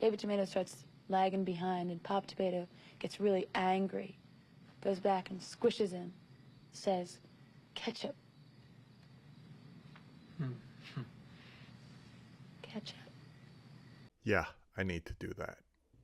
Baby Tomato starts lagging behind, and Pop Tomato gets really angry, goes back and squishes him, says, "Ketchup." Ketchup. Yeah, I need to do that.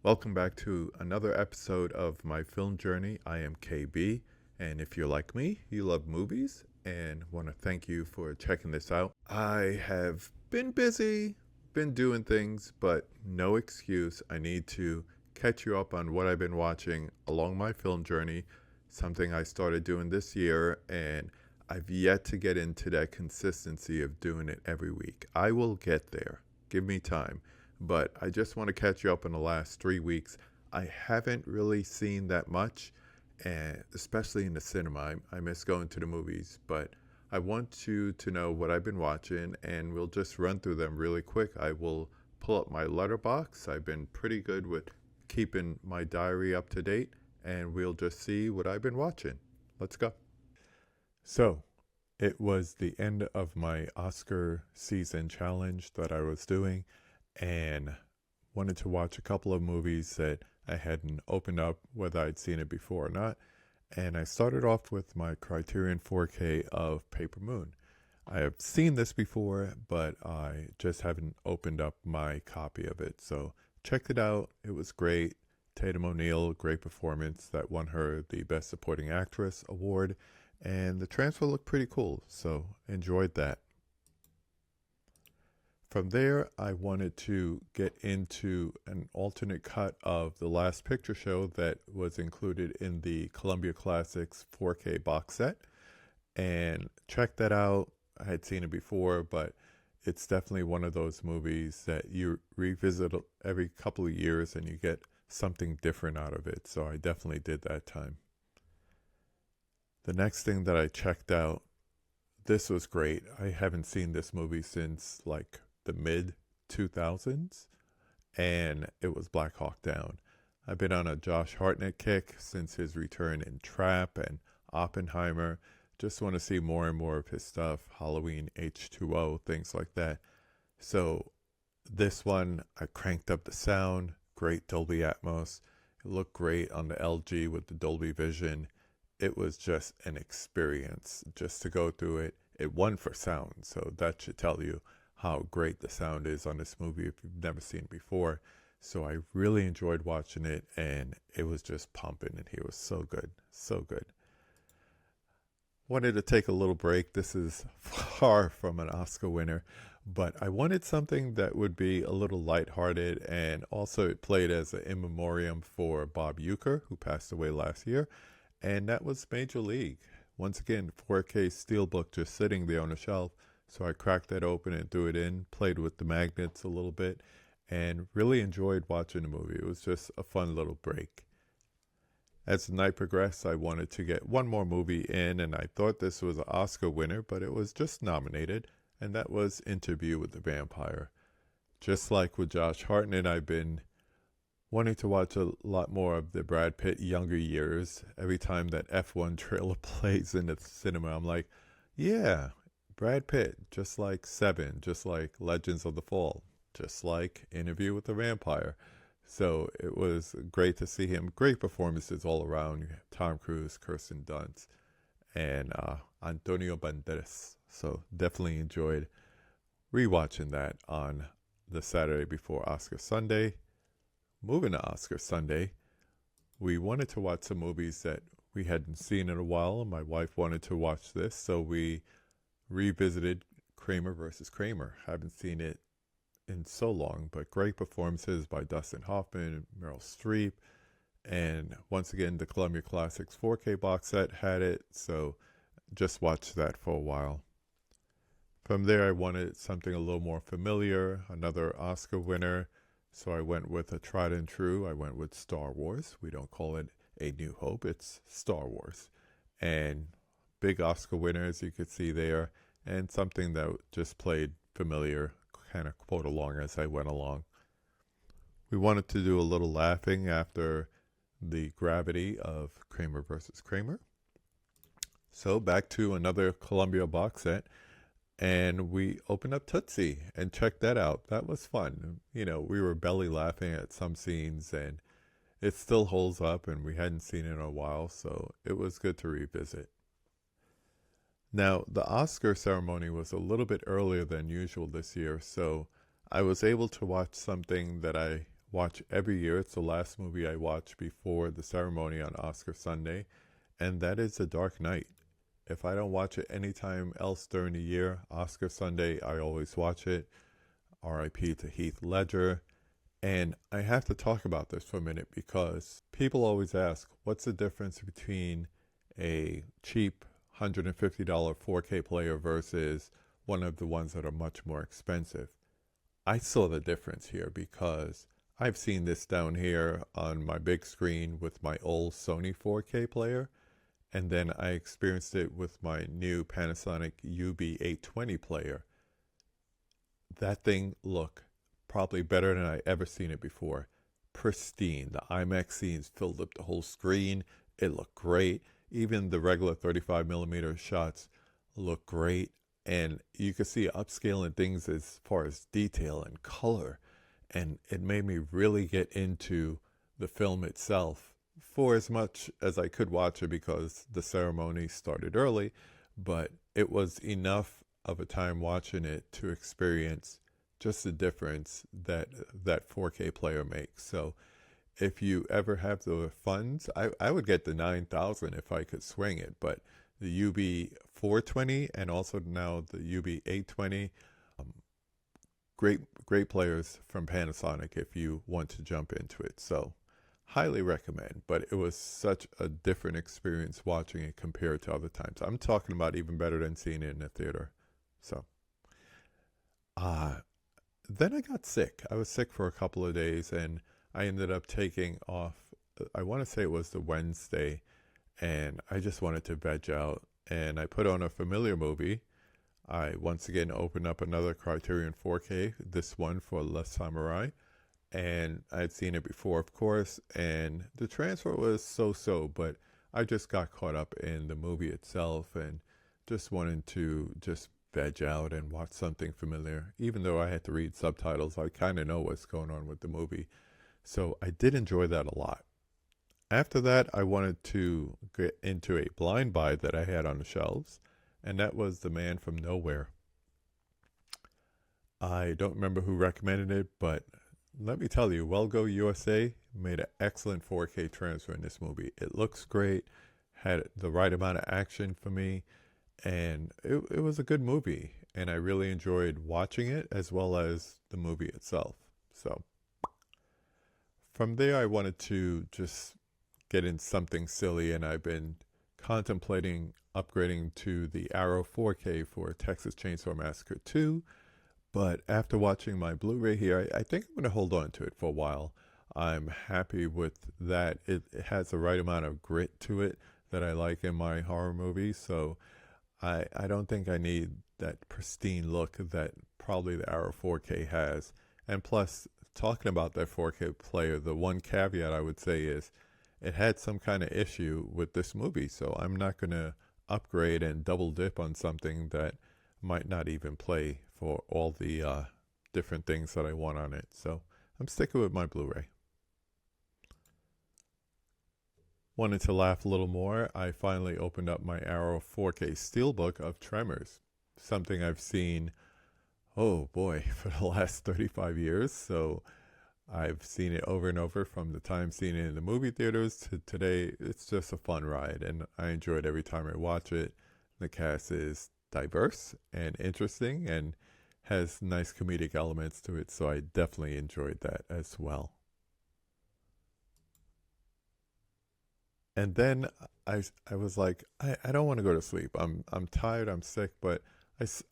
Welcome back to another episode of my film journey. I am KB, and if you're like me, you love movies, and want to thank you for checking this out. I have been busy, been doing things, but no excuse. I need to catch you up on what I've been watching along my film journey, something I started doing this year, and I've yet to get into that consistency of doing it every week. I will get there. Give me time. But I just want to catch you up in the last 3 weeks. I haven't really seen that much, and especially in the cinema. I miss going to the movies, but I want you to know what I've been watching, and we'll just run through them really quick. I will pull up my letterbox. I've been pretty good with keeping my diary up to date, and we'll just see what I've been watching. Let's go. So, it was the end of my Oscar season challenge that I was doing, and wanted to watch a couple of movies that I hadn't opened up, whether I'd seen it before or not. And I started off with my Criterion 4K of Paper Moon. I have seen this before, but I just haven't opened up my copy of it. So checked it out. It was great. Tatum O'Neal, great performance that won her the Best Supporting Actress award. And the transfer looked pretty cool, so enjoyed that. From there, I wanted to get into an alternate cut of The Last Picture Show that was included in the Columbia Classics 4K box set, and check that out. I had seen it before, but it's definitely one of those movies that you revisit every couple of years and you get something different out of it. So I definitely did that time. The next thing that I checked out, this was great. I haven't seen this movie since like the mid 2000s, and it was Black Hawk Down. I've been on a Josh Hartnett kick since his return in Trap and Oppenheimer. Just want to see more and more of his stuff, Halloween H2O, things like that. So this one, I cranked up the sound, great Dolby Atmos. It looked great on the LG with the Dolby Vision. It was just an experience just to go through it. It won for sound, so that should tell you how great the sound is on this movie if you've never seen it before. So I really enjoyed watching it, and it was just pumping, and he was so good, so good. Wanted to take a little break. This is far from an Oscar winner, but I wanted something that would be a little lighthearted, and also it played as an in memoriam for Bob Uecker, who passed away last year, and that was Major League. Once again, 4K Steelbook just sitting there on the shelf. So I cracked that open and threw it in, played with the magnets a little bit, and really enjoyed watching the movie. It was just a fun little break. As the night progressed, I wanted to get one more movie in, and I thought this was an Oscar winner, but it was just nominated, and that was Interview with the Vampire. Just like with Josh Hartnett, I've been wanting to watch a lot more of the Brad Pitt younger years. Every time that F1 trailer plays in the cinema, I'm like, yeah, Brad Pitt, just like Seven, just like Legends of the Fall, just like Interview with the Vampire. So it was great to see him. Great performances all around. Tom Cruise, Kirsten Dunst, and Antonio Banderas. So definitely enjoyed rewatching that on the Saturday before Oscar Sunday. Moving to Oscar Sunday, we wanted to watch some movies that we hadn't seen in a while, and my wife wanted to watch this, so we revisited Kramer versus Kramer. Haven't seen it in so long, but great performances by Dustin Hoffman, Meryl Streep, and once again, the Columbia Classics 4K box set had it, so just watched that for a while. From there, I wanted something a little more familiar, another Oscar winner, so I went with a tried and true. I went with Star Wars. We don't call it A New Hope, it's Star Wars. And big Oscar winner, as you could see there, and something that just played familiar, kind of quote along as I went along. We wanted to do a little laughing after the gravity of Kramer versus Kramer. So back to another Columbia box set. and we opened up Tootsie and checked that out. That was fun. You know, we were belly laughing at some scenes, and it still holds up, and we hadn't seen it in a while, so it was good to revisit. Now, the Oscar ceremony was a little bit earlier than usual this year, so I was able to watch something that I watch every year. It's the last movie I watch before the ceremony on Oscar Sunday, and that is The Dark Knight. If I don't watch it anytime else during the year, Oscar Sunday, I always watch it. RIP to Heath Ledger. And I have to talk about this for a minute because people always ask, what's the difference between a cheap $150 4K player versus one of the ones that are much more expensive? I saw the difference here because I've seen this down here on my big screen with my old Sony 4K player, and then I experienced it with my new Panasonic UB820 player. That thing looked probably better than I ever seen it before. Pristine. The IMAX scenes filled up the whole screen. It looked great. Even the regular 35 millimeter shots look great. And you could see upscaling things as far as detail and color. And it made me really get into the film itself for as much as I could watch it because the ceremony started early. But it was enough of a time watching it to experience just the difference that that 4K player makes. So if you ever have the funds, I would get the 9000 if I could swing it. But the UB420 and also now the UB820, great players from Panasonic if you want to jump into it. So highly recommend. But it was such a different experience watching it compared to other times. I'm talking about even better than seeing it in the theater. So then I got sick. I was sick for a couple of days, and I ended up taking off. I want to say it was the Wednesday, and I just wanted to veg out. And I put on a familiar movie. I once again opened up another Criterion 4K, this one for Le Samurai. And I'd seen it before, of course, and the transfer was so-so, but I just got caught up in the movie itself and just wanted to just veg out and watch something familiar. Even though I had to read subtitles, I kind of know what's going on with the movie. So I did enjoy that a lot. After that, I wanted to get into a blind buy that I had on the shelves, and that was The Man from Nowhere. I don't remember who recommended it, but let me tell you, Wellgo USA made an excellent 4K transfer in this movie. It looks great, had the right amount of action for me, and it was a good movie. And I really enjoyed watching it as well as the movie itself. So from there, I wanted to just get in something silly, and I've been contemplating upgrading to the Arrow 4K for Texas Chainsaw Massacre 2. But after watching my Blu-ray here, I think I'm going to hold on to it for a while. I'm happy with that. It has the right amount of grit to it that I like in my horror movies. So I don't think I need that pristine look that probably the Arrow 4K has. And plus, talking about that 4K player, the one caveat I would say is it had some kind of issue with this movie. So I'm not going to upgrade and double dip on something that might not even play for all the different things that I want on it. So I'm sticking with my Blu-ray. Wanted to laugh a little more. I finally opened up my Arrow 4K Steelbook of Tremors, something I've seen, oh boy, for the last 35 years. So I've seen it over and over from the time seeing it in the movie theaters to today. It's just a fun ride, and I enjoy it every time I watch it. The cast is diverse and interesting and has nice comedic elements to it, so I definitely enjoyed that as well. And then I was like, I don't want to go to sleep. I'm tired, I'm sick, but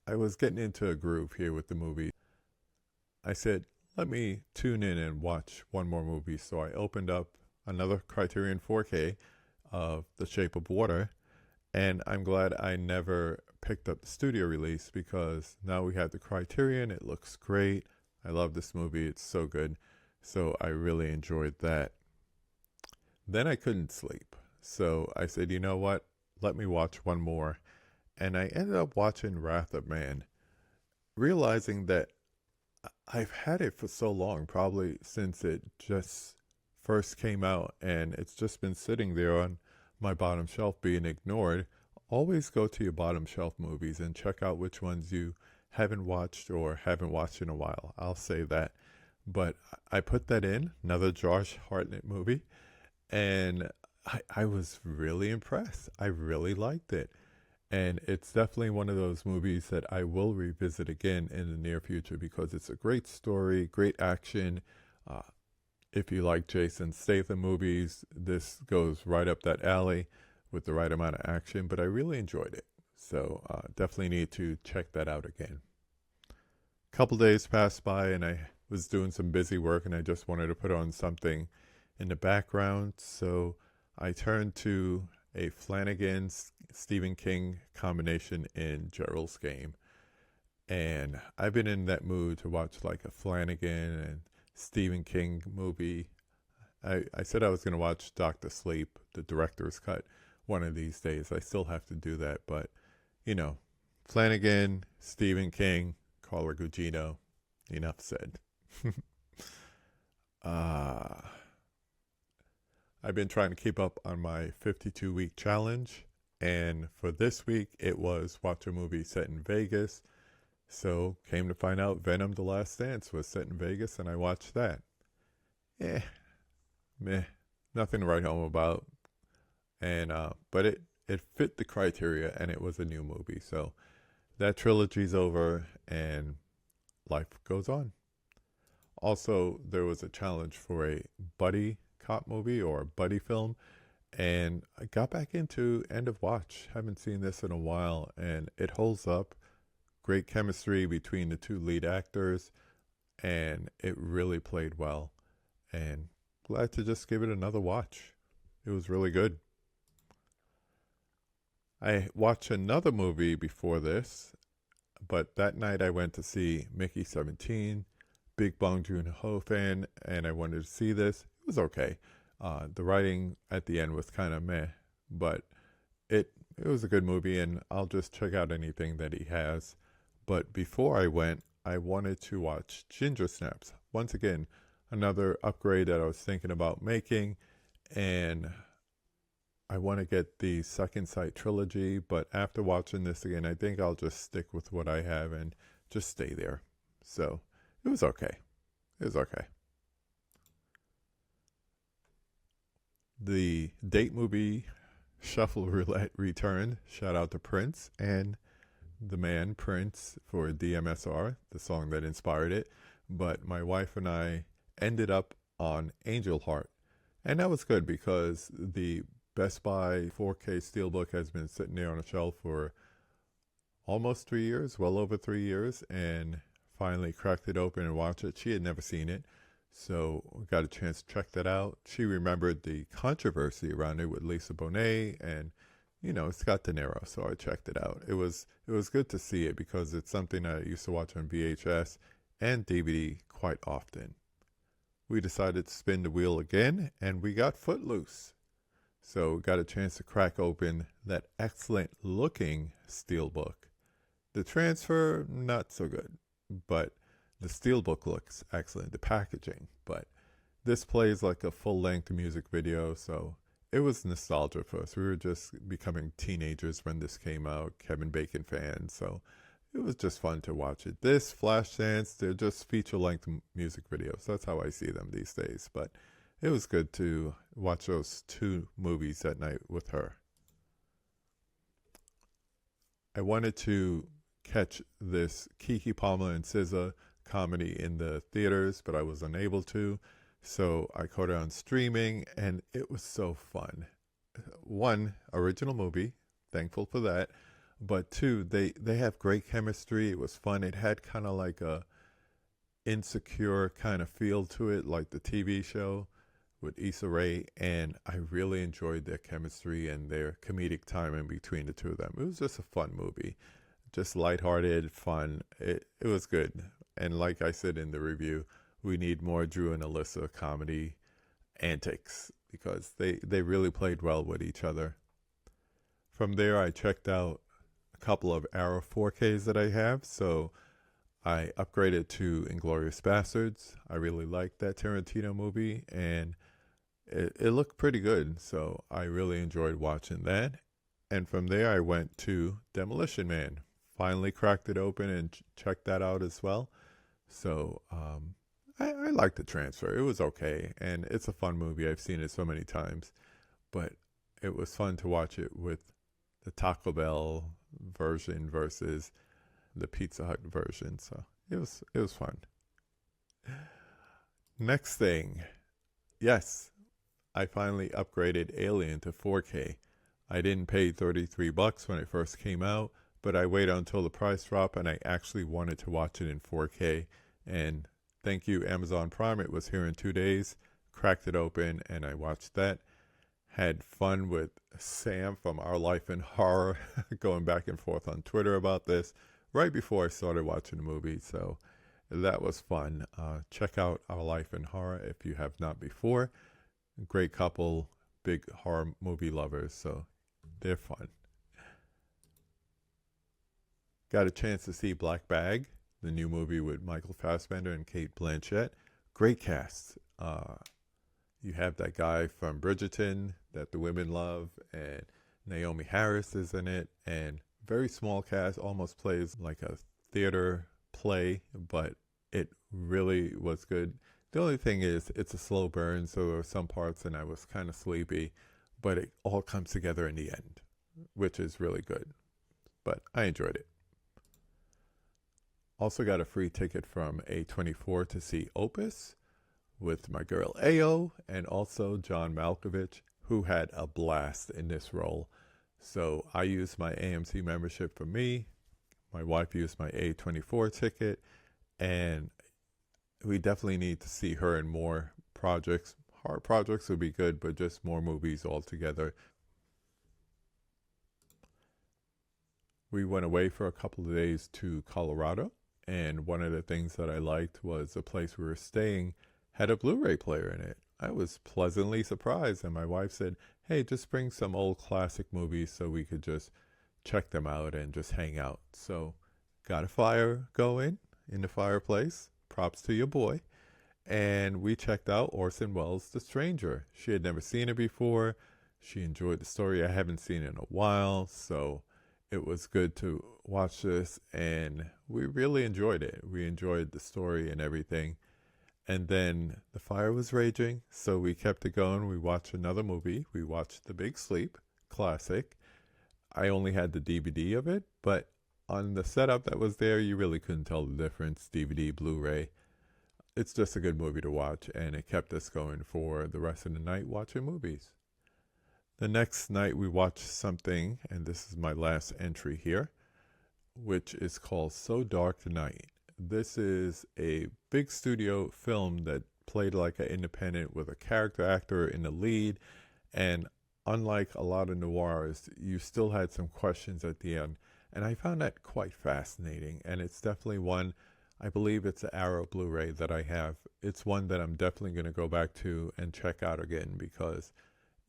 I was getting into a groove here with the movie. I said, let me tune in and watch one more movie. So I opened up another Criterion 4K of The Shape of Water, and I'm glad I never picked up the studio release because now we have the Criterion. It looks great. I love this movie. It's so good. So I really enjoyed that. Then I couldn't sleep. So I said, you know what? Let me watch one more. And I ended up watching Wrath of Man. realizing that I've had it for so long, probably since it just first came out, and it's just been sitting there on my bottom shelf being ignored. Always go to your bottom shelf movies and check out which ones you haven't watched or haven't watched in a while. I'll say that. But I put that in, another Josh Hartnett movie, and I was really impressed. I really liked it. And it's definitely one of those movies that I will revisit again in the near future because it's a great story, great action. Uh, if you like Jason Statham movies, this goes right up that alley with the right amount of action, but I really enjoyed it. So definitely need to check that out again. A couple days passed by and I was doing some busy work and I just wanted to put on something in the background. So I turned to a Flanagan Stephen King combination in Gerald's Game. And I've been in that mood to watch like a Flanagan and Stephen King movie. I said I was going to watch Doctor Sleep, the director's cut, one of these days. I still have to do that. But, you know, Flanagan, Stephen King, Carla Gugino, enough said. I've been trying to keep up on my 52-week challenge. And for this week, it was watch a movie set in Vegas. So came to find out Venom: The Last Dance was set in Vegas, and I watched that. Meh, nothing to write home about. And but it fit the criteria, and it was a new movie. So that trilogy's over, and life goes on. Also, there was a challenge for a buddy cop movie or a buddy film, and I got back into End of Watch. Haven't seen this in a while, and it holds up. Great chemistry between the two lead actors, and it really played well. And glad to just give it another watch. It was really good. I watched another movie before this, but that night I went to see Mickey 17, big Bong Joon-ho fan, and I wanted to see this. It was okay. The writing at the end was kind of meh, but it was a good movie, and I'll just check out anything that he has. But before I went, I wanted to watch Ginger Snaps. Once again, another upgrade that I was thinking about making, and I want to get the Second Sight trilogy, but after watching this again, I think I'll just stick with what I have and just stay there. So it was okay. It was okay. The date movie Shuffle Roulette returned. Shout out to Prince and the man Prince for DMSR, the song that inspired it. But my wife and I ended up on Angel Heart. And that was good because the Best Buy 4K Steelbook has been sitting there on a shelf for almost 3 years, well over 3 years, and finally cracked it open and watched it. She had never seen it, so we got a chance to check that out. She remembered the controversy around it with Lisa Bonet, and you know, it's got De Niro, so I checked it out. It was good to see it because it's something I used to watch on VHS and DVD quite often. We decided to spin the wheel again, and we got Footloose. So got a chance to crack open that excellent looking steelbook. The transfer, not so good, but the steelbook looks excellent, the packaging. But this plays like a full-length music video, so it was nostalgia for us. We were just becoming teenagers when this came out, Kevin Bacon fans, so it was just fun to watch it. This, Flashdance, they're just feature-length music videos. That's how I see them these days, but it was good to watch those two movies that night with her. I wanted to catch this Keke Palmer and SZA comedy in the theaters, but I was unable to. So I caught it on streaming, and it was so fun. One, original movie, thankful for that. But two, they have great chemistry. It was fun. It had kind of like a Insecure kind of feel to it, like the TV show with Issa Rae, and I really enjoyed their chemistry and their comedic timing between the two of them. It was just a fun movie, just lighthearted, fun. It was good. And like I said in the review, we need more Drew and Alyssa comedy antics because they really played well with each other. From there, I checked out a couple of Arrow 4Ks that I have. So I upgraded to Inglourious Bastards. I really liked that Tarantino movie, and it looked pretty good. So I really enjoyed watching that. And from there, I went to Demolition Man. Finally cracked it open and checked that out as well. So I liked the transfer. It was okay, and it's a fun movie. I've seen it so many times, but it was fun to watch it with the Taco Bell version versus the Pizza Hut version. So it was fun. Next thing, yes, I finally upgraded Alien to 4K. I didn't pay $33 when it first came out, but I waited until the price dropped and I actually wanted to watch it in 4K. And thank you, Amazon Prime. It was here in 2 days. Cracked it open and I watched that. Had fun with Sam from Our Life in Horror, going back and forth on Twitter about this right before I started watching the movie. So that was fun. Check out Our Life in Horror if you have not before. Great couple, big horror movie lovers, so they're fun. Got a chance to see Black Bag, the new movie with Michael Fassbender and Cate Blanchett. Great cast. You have that guy from Bridgerton that the women love, and Naomi Harris is in it, and very small cast, almost plays like a theater play, but it really was good. The only thing is it's a slow burn, so there were some parts and I was kind of sleepy, but it all comes together in the end, which is really good. But I enjoyed it. Also got a free ticket from A24 to see Opus with my girl Ayo and also John Malkovich, who had a blast in this role. So I used my AMC membership for me. My wife used my A24 ticket, and we definitely need to see her in more projects. Horror projects would be good, but just more movies altogether. We went away for a couple of days to Colorado, and one of the things that I liked was the place we were staying had a Blu-ray player in it. I was pleasantly surprised, and my wife said, hey, just bring some old classic movies so we could just check them out and just hang out. So got a fire going in the fireplace. Props to your boy. And we checked out Orson Welles' The Stranger. She had never seen it before. She enjoyed the story. I haven't seen it in a while, so it was good to watch this, and we really enjoyed it. We enjoyed the story and everything. And then the fire was raging, so we kept it going. We watched another movie. We watched The Big Sleep, classic. I only had the DVD of it, but on the setup that was there, you really couldn't tell the difference, DVD, Blu-ray. It's just a good movie to watch, and it kept us going for the rest of the night watching movies. The next night we watched something, and this is my last entry here, which is called So Dark Tonight. This is a big studio film that played like an independent with a character actor in the lead, and unlike a lot of noirs, you still had some questions at the end, and I found that quite fascinating. And it's definitely one, I believe it's an Arrow Blu-ray that I have. It's one that I'm definitely going to go back to and check out again, because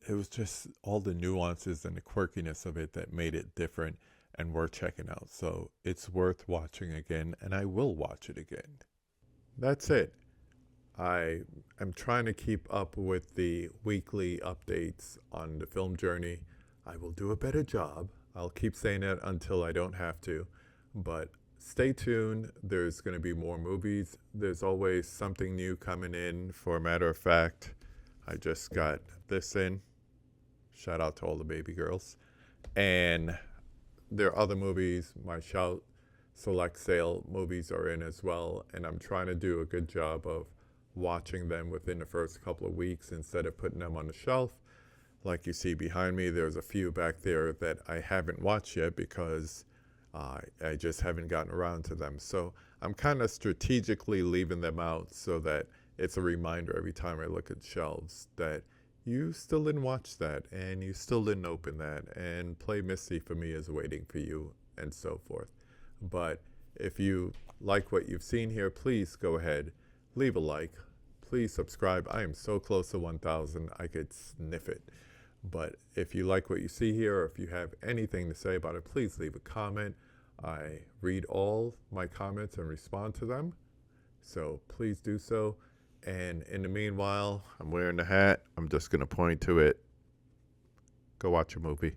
it was just all the nuances and the quirkiness of it that made it different and worth checking out. So it's worth watching again, and I will watch it again. That's it. I am trying to keep up with the weekly updates on the film journey. I will do a better job. I'll keep saying that until I don't have to. But stay tuned. There's going to be more movies. There's always something new coming in. For a matter of fact, I just got this in. Shout out to all the baby girls. And there are other movies. My Shout Select Sale movies are in as well. And I'm trying to do a good job of watching them within the first couple of weeks instead of putting them on the shelf. Like you see behind me, there's a few back there that I haven't watched yet because I just haven't gotten around to them. So I'm kind of strategically leaving them out so that it's a reminder every time I look at shelves that you still didn't watch that and you still didn't open that, and Play Misty for me is waiting for you, and so forth. But if you like what you've seen here, please go ahead, leave a like, please subscribe. I am so close to 1,000, I could sniff it. But if you like what you see here, or if you have anything to say about it, please leave a comment. I read all my comments and respond to them, so please do so. And in the meanwhile, I'm wearing the hat. I'm just going to point to it. Go watch a movie.